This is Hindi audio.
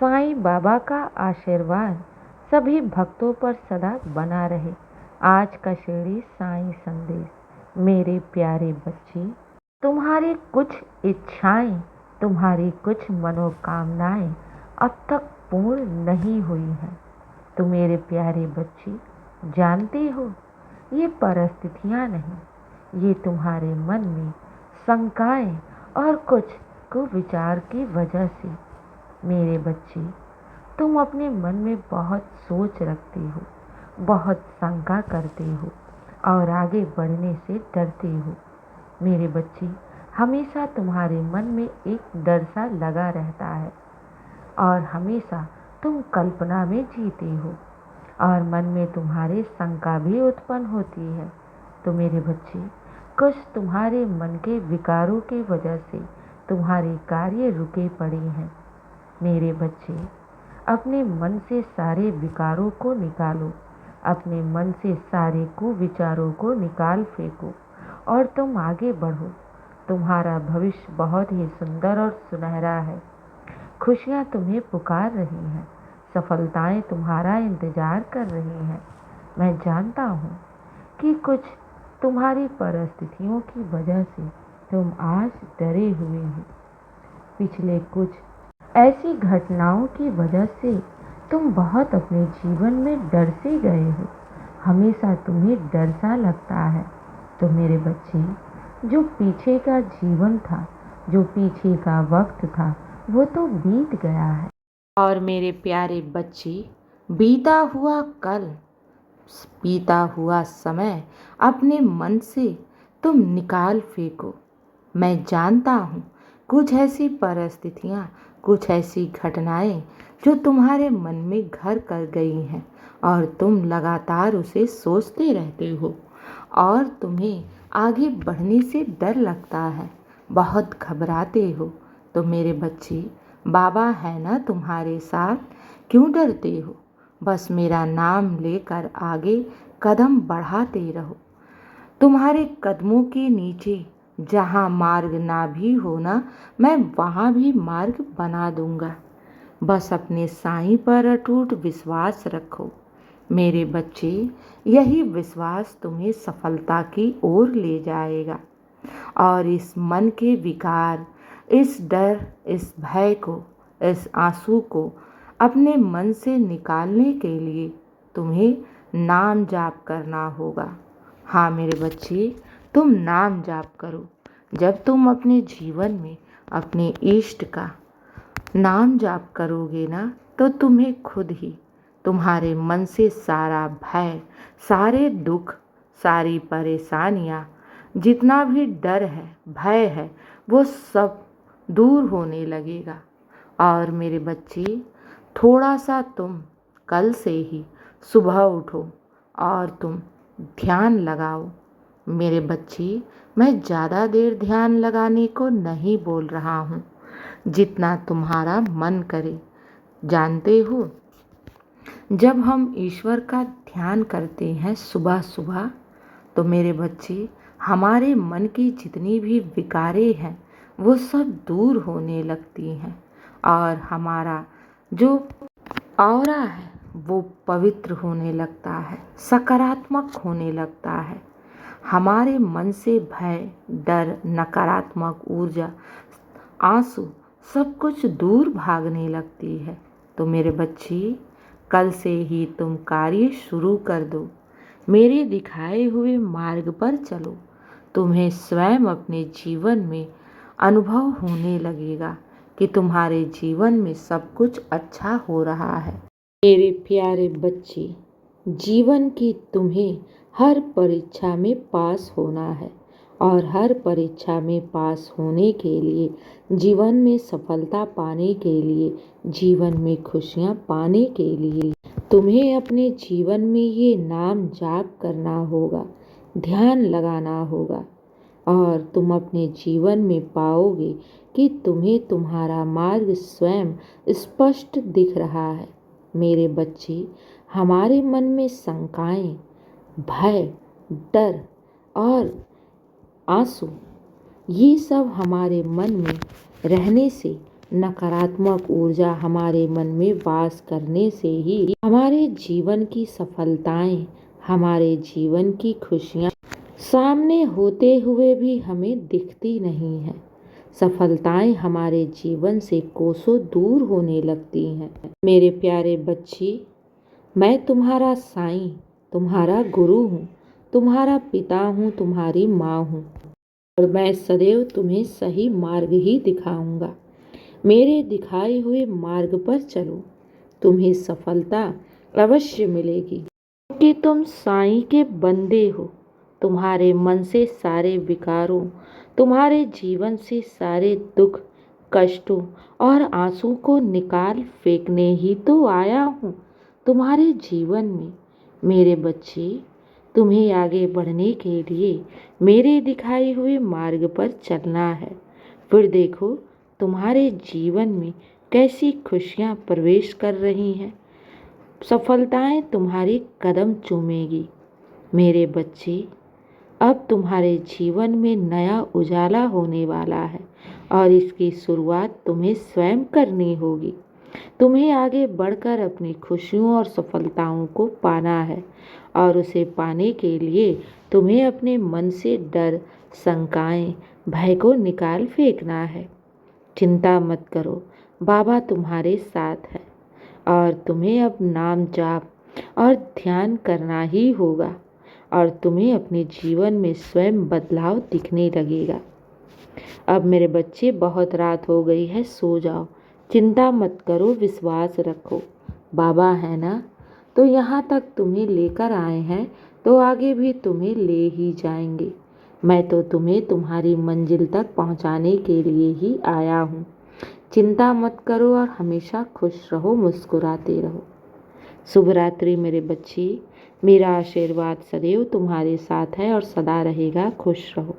साईं बाबा का आशीर्वाद सभी भक्तों पर सदा बना रहे। आज का शिरडी साईं संदेश। मेरे प्यारे बच्चे, तुम्हारी कुछ इच्छाएं, तुम्हारी कुछ मनोकामनाएं अब तक पूर्ण नहीं हुई हैं। तो मेरे प्यारे बच्चे, जानते हो, ये परिस्थितियां नहीं, ये तुम्हारे मन में शंकाएं और कुछ कुविचार की वजह से। मेरे बच्चे, तुम अपने मन में बहुत सोच रखते हो, बहुत शंका करते हो और आगे बढ़ने से डरते हो। मेरे बच्चे, हमेशा तुम्हारे मन में एक डर सा लगा रहता है और हमेशा तुम कल्पना में जीते हो और मन में तुम्हारे शंका भी उत्पन्न होती है। तो मेरे बच्चे, कुछ तुम्हारे मन के विकारों की वजह से तुम्हारे कार्य रुके पड़े हैं। मेरे बच्चे, अपने मन से सारे विकारों को निकालो, अपने मन से सारे कुविचारों को निकाल फेंको और तुम आगे बढ़ो। तुम्हारा भविष्य बहुत ही सुंदर और सुनहरा है। खुशियाँ तुम्हें पुकार रही हैं, सफलताएं तुम्हारा इंतजार कर रही हैं। मैं जानता हूँ कि कुछ तुम्हारी परिस्थितियों की वजह से तुम आज डरे हुए हो। पिछले कुछ ऐसी घटनाओं की वजह से तुम बहुत अपने जीवन में डर से गए हो। हमेशा तुम्हें डर सा लगता है। तो मेरे बच्चे, जो पीछे का जीवन था, जो पीछे का वक्त था, वो तो बीत गया है। और मेरे प्यारे बच्चे, बीता हुआ कल, बीता हुआ समय अपने मन से तुम निकाल फेंको। मैं जानता हूँ कुछ ऐसी परिस्थितियाँ, कुछ ऐसी घटनाएं जो तुम्हारे मन में घर कर गई हैं और तुम लगातार उसे सोचते रहते हो और तुम्हें आगे बढ़ने से डर लगता है, बहुत घबराते हो। तो मेरे बच्चे, बाबा है ना तुम्हारे साथ, क्यों डरते हो? बस मेरा नाम लेकर आगे कदम बढ़ाते रहो। तुम्हारे कदमों के नीचे जहाँ मार्ग ना भी हो ना, मैं वहाँ भी मार्ग बना दूंगा। बस अपने साईं पर अटूट विश्वास रखो। मेरे बच्चे, यही विश्वास तुम्हें सफलता की ओर ले जाएगा। और इस मन के विकार, इस डर, इस भय को, इस आंसू को अपने मन से निकालने के लिए तुम्हें नाम जाप करना होगा। हाँ मेरे बच्चे, तुम नाम जाप करो। जब तुम अपने जीवन में अपने इष्ट का नाम जाप करोगे ना, तो तुम्हें खुद ही तुम्हारे मन से सारा भय, सारे दुख, सारी परेशानियाँ, जितना भी डर है, भय है, वो सब दूर होने लगेगा। और मेरे बच्चे, थोड़ा सा तुम कल से ही सुबह उठो और तुम ध्यान लगाओ। मेरे बच्चे, मैं ज़्यादा देर ध्यान लगाने को नहीं बोल रहा हूँ, जितना तुम्हारा मन करे। जानते हो, जब हम ईश्वर का ध्यान करते हैं सुबह सुबह, तो मेरे बच्चे, हमारे मन की जितनी भी विकारें हैं वो सब दूर होने लगती हैं और हमारा जो ऑरा है वो पवित्र होने लगता है, सकारात्मक होने लगता है। हमारे मन से भय, डर, नकारात्मक ऊर्जा, आंसू, सब कुछ दूर भागने लगती है। तो मेरे बच्चे, कल से ही तुम कार्य शुरू कर दो। मेरे दिखाए हुए मार्ग पर चलो। तुम्हें स्वयं अपने जीवन में अनुभव होने लगेगा कि तुम्हारे जीवन में सब कुछ अच्छा हो रहा है। मेरे प्यारे बच्चे, जीवन की तुम्हें हर परीक्षा में पास होना है और हर परीक्षा में पास होने के लिए, जीवन में सफलता पाने के लिए, जीवन में खुशियाँ पाने के लिए तुम्हें अपने जीवन में ये नाम जाप करना होगा, ध्यान लगाना होगा और तुम अपने जीवन में पाओगे कि तुम्हें तुम्हारा मार्ग स्वयं स्पष्ट दिख रहा है। मेरे बच्चे, हमारे मन में शंकाएं, भय, डर और आंसू, ये सब हमारे मन में रहने से नकारात्मक ऊर्जा हमारे मन में वास करने से ही हमारे जीवन की सफलताएं, हमारे जीवन की खुशियां सामने होते हुए भी हमें दिखती नहीं है। सफलताएं हमारे जीवन से कोसों दूर होने लगती हैं। मेरे प्यारे बच्चे, मैं तुम्हारा साईं, तुम्हारा गुरु हूँ, तुम्हारा पिता हूँ, तुम्हारी माँ हूँ, और मैं सदैव तुम्हें सही मार्ग ही दिखाऊंगा। मेरे दिखाए हुए मार्ग पर चलो, तुम्हें सफलता अवश्य मिलेगी, क्योंकि तुम साईं के बंदे हो। तुम्हारे मन से सारे विकारों, तुम्हारे जीवन से सारे दुख, कष्टों और आंसू को निकाल फेंकने ही तो आया हूँ तुम्हारे जीवन में। मेरे बच्चे, तुम्हें आगे बढ़ने के लिए मेरे दिखाए हुए मार्ग पर चलना है। फिर देखो तुम्हारे जीवन में कैसी खुशियाँ प्रवेश कर रही हैं। सफलताएं तुम्हारी कदम चूमेगी। मेरे बच्चे, अब तुम्हारे जीवन में नया उजाला होने वाला है और इसकी शुरुआत तुम्हें स्वयं करनी होगी। तुम्हें आगे बढ़कर अपनी खुशियों और सफलताओं को पाना है, और उसे पाने के लिए तुम्हें अपने मन से डर, शंकाएं, भय को निकाल फेंकना है। चिंता मत करो, बाबा तुम्हारे साथ है, और तुम्हें अब नाम जाप और ध्यान करना ही होगा, और तुम्हें अपने जीवन में स्वयं बदलाव दिखने लगेगा। अब मेरे बच्चे, बहुत रात हो गई है, सो जाओ। चिंता मत करो, विश्वास रखो, बाबा है ना, तो यहाँ तक तुम्हें लेकर आए हैं तो आगे भी तुम्हें ले ही जाएंगे। मैं तो तुम्हें तुम्हारी मंजिल तक पहुँचाने के लिए ही आया हूँ। चिंता मत करो और हमेशा खुश रहो, मुस्कुराते रहो। शुभ रात्रि मेरे बच्चे। मेरा आशीर्वाद सदैव तुम्हारे साथ है और सदा रहेगा। खुश रहो।